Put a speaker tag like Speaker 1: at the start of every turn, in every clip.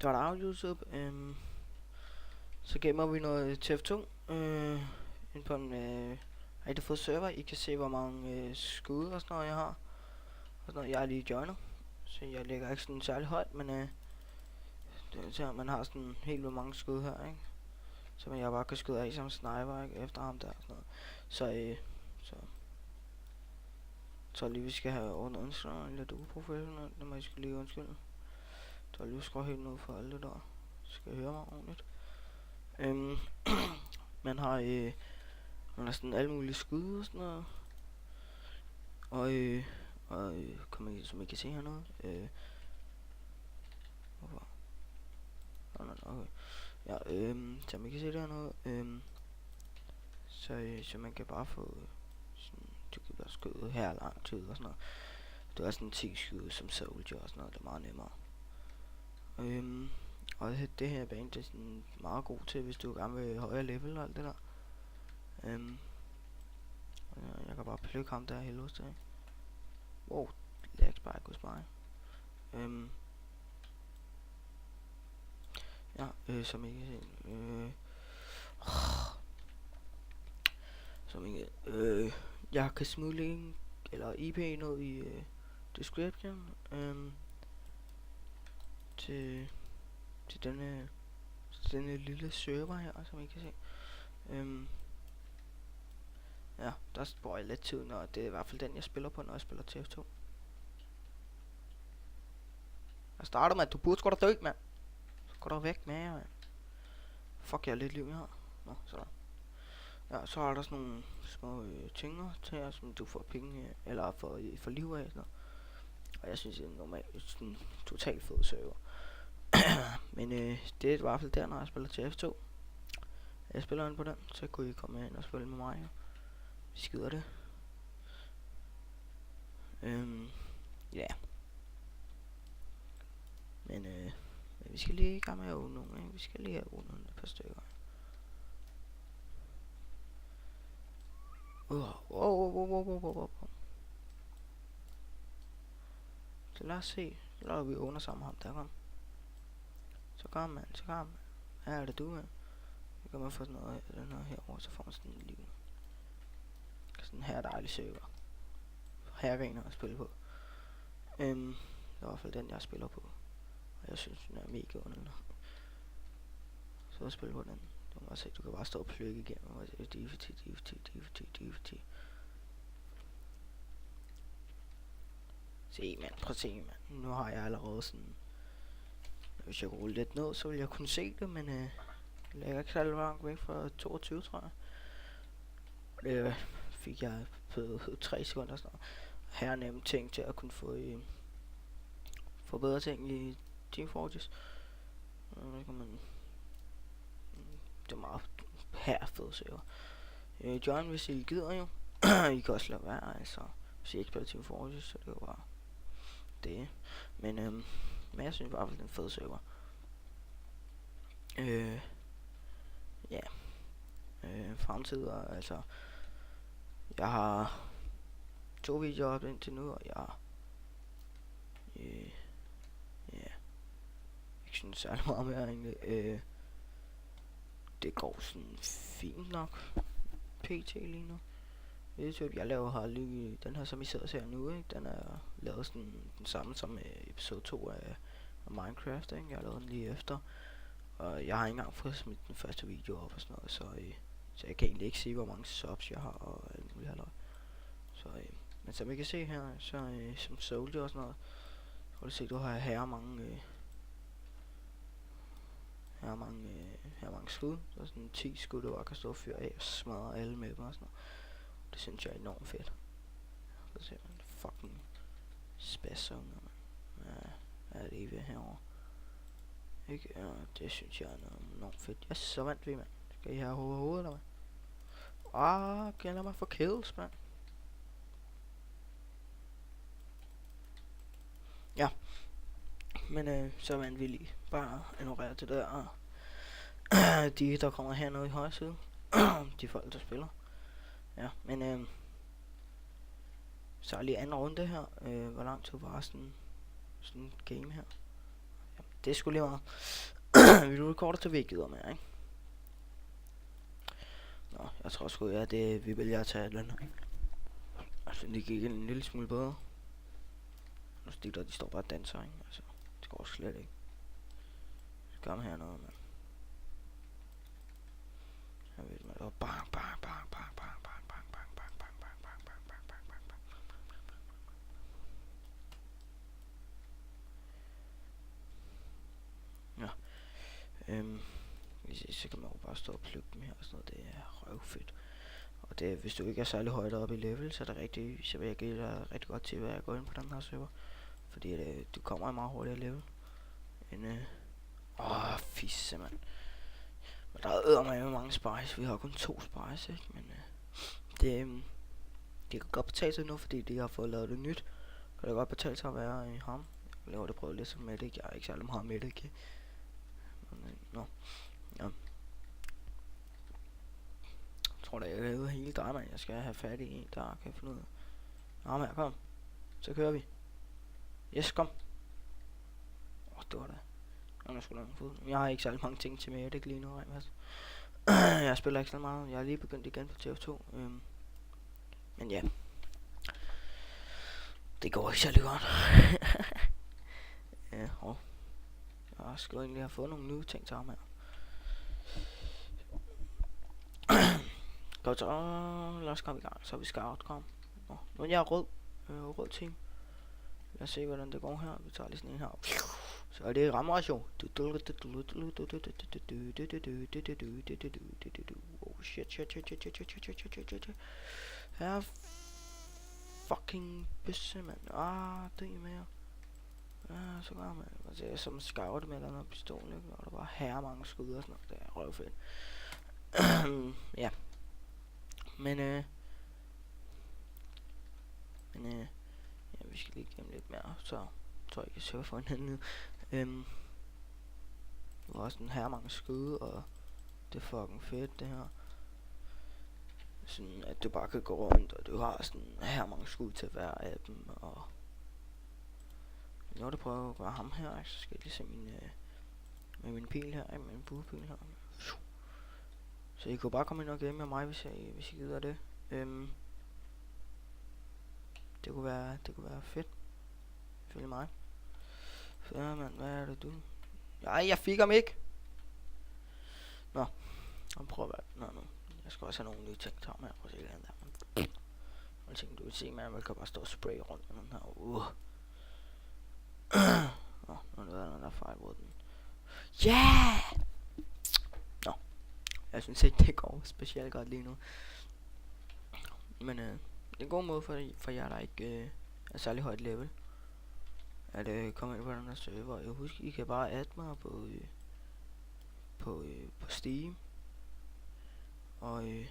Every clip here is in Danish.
Speaker 1: Goddag YouTube. Så gemmer vi noget TF2 ind på en rigtig fed server. I kan se hvor mange skud og sådan noget jeg har. Og sådan noget. Jeg er lige joiner, så jeg ligger ikke sådan særlig højt, men det er til, at man har sådan helt vildt mange skud her, ikke? Så man jeg bare kan skyde af som sniper, ikke? Efter ham der og sådan noget. Så lige vi skal have ordnet indslaget lidt uprofessionelt, når man skal lige undskylde. Så lige skruer helt ned for alt det der. Skal jeg høre mig ordentligt. Man har sådan alle mulige skud og sådan noget. Som I kan se hernede. Hvorfor? Okay. Ja, som I kan se dernede. Så man kan bare få sådan, du kan bare skyde her lang tid og sådan noget. Det er sådan 10 skud som soldier og sådan noget, det er meget nemmere. Og det her bane, det er sådan meget god til, hvis du gerne vil højere level og alt det der. Jeg kan bare plukke ham der helvede til. Wow, lags bare hos mig. Som I kan se. Jeg kan smide link eller IP ned i description til denne lille server her, som I kan se. Ja, der spår jeg lidt tid, når det er i hvert fald den jeg spiller på, når jeg spiller TF2. Jeg starter med, at du burde sgu da dø, mand. Så går der væk med jer, mand. Fuck, jeg er lidt liv, jeg har. Nå, sådan. Ja, så er der sådan nogle små tinger til jer, som du får penge eller for liv af. Sådan. Og jeg synes, det er normalt sådan totalt fed server. Men det er i hvert fald der, når jeg spiller TF2. Jeg spiller ind på den, så kunne I komme ind og spille med mig. Vi skider det. Ja. Men vi skal lige i gang med at åbne nogle, ikke? Vi skal lige have åbnet et par stykker. Wow. Så lad os se. Så lader vi åbne sammen ham der, kom. Så kom man. Her er det du, mand. Så kan man få sådan noget, den her herovre, så får man sådan en liv. Sådan her dejlig server. Her kan jeg spille på. Det er i hvert fald den jeg spiller på. Og jeg synes den er mega underlig. Så jeg spiller på den. Du kan bare se, du kan bare stå og plukke igennem. Og DFT. Se mand, prøv at se mand. Nu har jeg allerede sådan. Hvis jeg kunne rulle lidt ned, så ville jeg kunne se det, men jeg lægger ikke særlig langt væk fra 22, tror jeg. Det fik jeg på 3 sekunder og sådan noget. Her er nemt ting til at kunne få bedre ting i Team Fortress. Det er meget her fed server. Join hvis I gider jo. I kan også lade være, altså. Hvis I ikke spiller Team Fortress, så det er jo bare det. Men jeg synes bare, at det er en fed server. Ja. Fremtider, altså. Jeg har 2 videoer op indtil nu, og jeg ikke synes særlig meget mere egentlig. Det går sådan fint nok. PT lige nu. YouTube, jeg laver her lige den her, som I sidder og ser nu, ikke? Den er lavet sådan den samme som episode 2 af Minecraft, ikke? Jeg har lavet den lige efter. Og jeg har ikke engang fået smidt den første video op og sådan noget, så jeg kan egentlig ikke se, hvor mange subs jeg har og alt muligt halløj. Men som I kan se her, så som soldier og sådan noget, så kan du se, du har her mange skud. Så er sådan 10 skud, du bare kan stå og fyre af og smadre alle med dem og sådan noget. Det synes jeg er enormt fedt. Så ser man fucking spassunger, man. Ja, er det ved herovre. Ikke? Ja, det synes jeg er enormt fedt. Yes, så vandt vi, mand. Skal I have hovedet, eller hvad? Kan jeg lade mig få kills, mand? Ja. Men så vandt vi lige. Bare ignorere det der. De, der kommer hernede i højre side. De folk, der spiller. Ja, men så er lige anden runde her. Hvor lang tid var sådan en game her? Jamen, det er sgu lige meget. Vi recorder til vi ikke gider mere, ikke? Nå, jeg tror sgu, ja, det vi vælger at tage den her. Altså, det gik en lille smule bedre. Nu stikker de står bare og danser, ikke? Altså, det går slet ikke. Så gør man her noget, mand. Jeg ved, man, bang, bang, bang, bang, bang, bang, bang, bang, bang, bang, bang, bang, bang, bang, bang, bang, bang, bang. Ja. Så kan man jo bare stå og plukke dem her og sådan noget. Det er røvfedt. Og det, hvis du ikke er særlig højt oppe i level, så er det rigtig, så vil jeg give dig rigtig godt til at gå ind på den her server. Fordi du kommer i meget hurtigere level. End fisse, mand. Men der er med mange spice. Vi har kun 2 spice, ikke? Men det kan godt betale sig nu, fordi de har fået lavet det nyt. Kan det godt betale sig at være i ham. Jeg laver det prøve lidt som medic. Jeg er ikke særlig meget medic. Men nå. Ja. Jeg tror da, jeg er ude hele dig, mand. Jeg skal have fat i en, der kan finde ud af. Nå, men kom. Så kører vi. Yes, kom. Det var det. Jeg har ikke særlig mange ting til medic lige nu, altså. Jeg spiller ikke så meget. Jeg er lige begyndt igen på TF2. Men ja. Det går ikke særlig godt. Ja, jeg skal egentlig have fået nogle nye ting til ham her. Godt, så lad os komme i gang. Så vi skal outcome. Nu er jeg rød team. Lad os se hvordan det går her. Vi tager lige sådan en her. Så er det rammeration. Oh shit. Her fucking bøsse, mand. Det er mere. Ja, så gør man. Altså, jeg som scout med den her pistol, ikke? Og der var herre mange skud og sådan noget. Det er røvfedt. Ja. Men ja, vi skal lige gemme lidt mere, så tror jeg kan søge for hinanden. Du har også en herre mange skud, og det er fucking fedt det her. Sådan at du bare kan gå rundt, og du har sådan herre mange skud til hver af dem, og nu er det prøve at gøre ham her, så skal jeg lige se med min pil her, med min buepil her. Så I kunne bare komme ind og game med mig, hvis I gider det. Det kunne være fedt. Følge mig. Ja, mand, hvad er det du? Nej, jeg fik ham ikke. Nå, jeg prøver at nu. Jeg skal også have nogle nye ting til ham her. Prøv at se den der. Nogle ting du vil se, man kan bare stå og spraye rundt med den her. Nå, nu er der fejl mod den. Yeah! Nå, jeg synes ikke det går specielt godt lige nu. Men det er en god måde for jer der ikke er særlig højt level at komme ind på den her server. Jeg husker I kan bare adde mig på Steam. Og jeg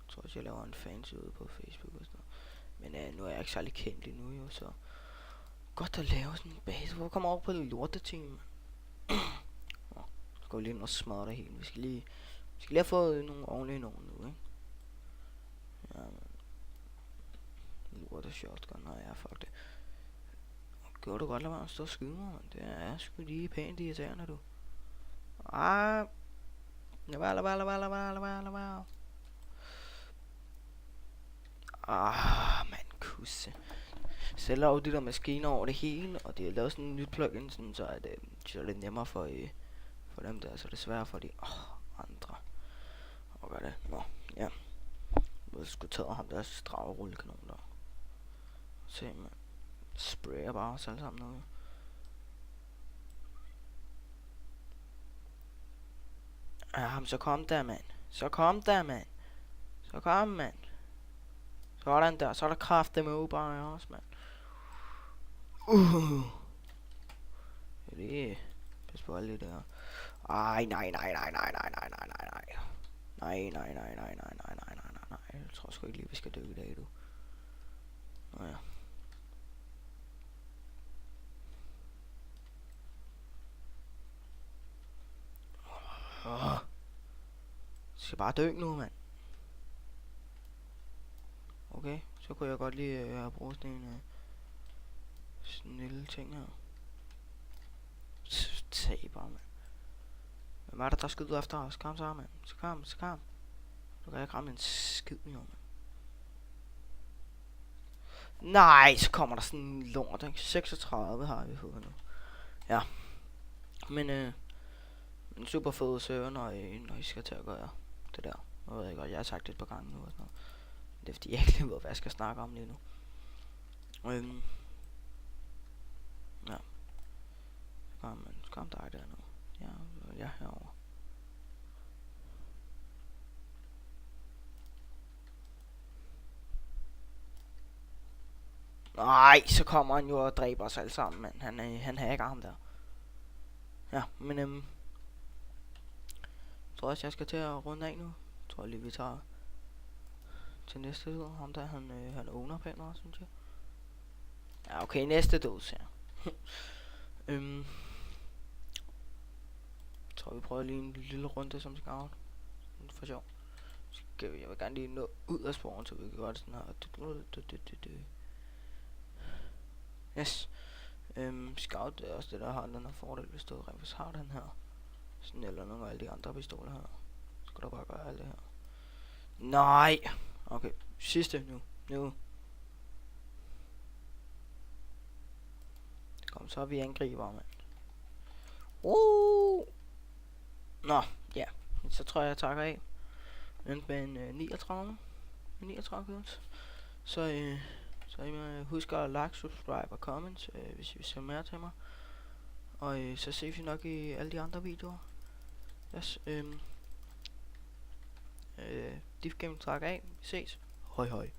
Speaker 1: tror også jeg laver en fans ude på Facebook og sådan noget. Men nu er jeg ikke særlig kendt endnu jo, så godt at lave sådan en base. Hvor kommer over på det lorteteam? Så går vi lige ind og smadrer det hele. Vi skal lige have fået nogle ordentlige nogen nu, ikke? Ja, lorte shotgun, nej, ja, fuck det. Gjorde du godt lade være at stå og skyde mig, man. Det er sgu lige pænt irriterende, du. Lad være. Man, kusse. Så laver de der maskiner over det hele, og de har lavet sådan en nyt plugin, sådan, så er det nemmere for dem der, så det er sværere for de andre. Og gør det. Nå, ja. Jeg skulle tage ham der strave rullekanon der. Se, man. Sprayer bare os alle sammen noget. Ja, så kom der, mand. Så kom, mand. Sådan der, så er der kraft med bare også, mand. Det pas på alle det der. Ej, nej. Nej. Jeg tror sgu ikke lige, vi skal dykke i dag, du. Nå ja. Skal bare dø nu, mand. Okay, så kunne jeg godt lige have brugt sådan en lille ting her. taber, mand. Hvem er der skyder efter os? Kom så, mand. Så kom. Du kan ikke ramme en skid, jo, mand. Nej, så kommer der sådan en lort, ikke? 36 har vi fået nu. Ja. Men en super fed server, når I skal til at gøre det der. Jeg ved ikke godt, jeg har sagt det et par gange nu og sådan noget. Det er fordi, jeg ikke ved, hvad jeg skal snakke om lige nu. Ja. Kom dig der nu. Ja, jeg er herovre. Nej, så kommer han jo og dræber os alle sammen, mand. Han hacker ham der. Ja, men jeg tror også, jeg skal til at runde af nu. Jeg tror lige, vi tager til næste død. Ham der, han owner pænt, synes jeg. Ja, okay, næste død, siger jeg. Jeg tror, vi prøver lige en lille runde som scout. For sjov. Jeg vil gerne lige nå ud af sporen, så vi kan gøre det sådan her. Yes. Scout er også det, der har den her fordel, hvis du rent har den her. Sådan eller nogle af alle de andre pistoler her. Så skal du bare gøre alt det her. Nej! Okay, sidste nu. Kom, så er vi angriber, mand. Nå, ja. Så tror jeg takker af. Endte med en 39. 39 kills. Så I må huske at like, subscribe og comment, hvis I vil se mere til mig. Og så ses vi nok i alle de andre videoer. Yes, Diff Game takker af. Vi ses. Hej.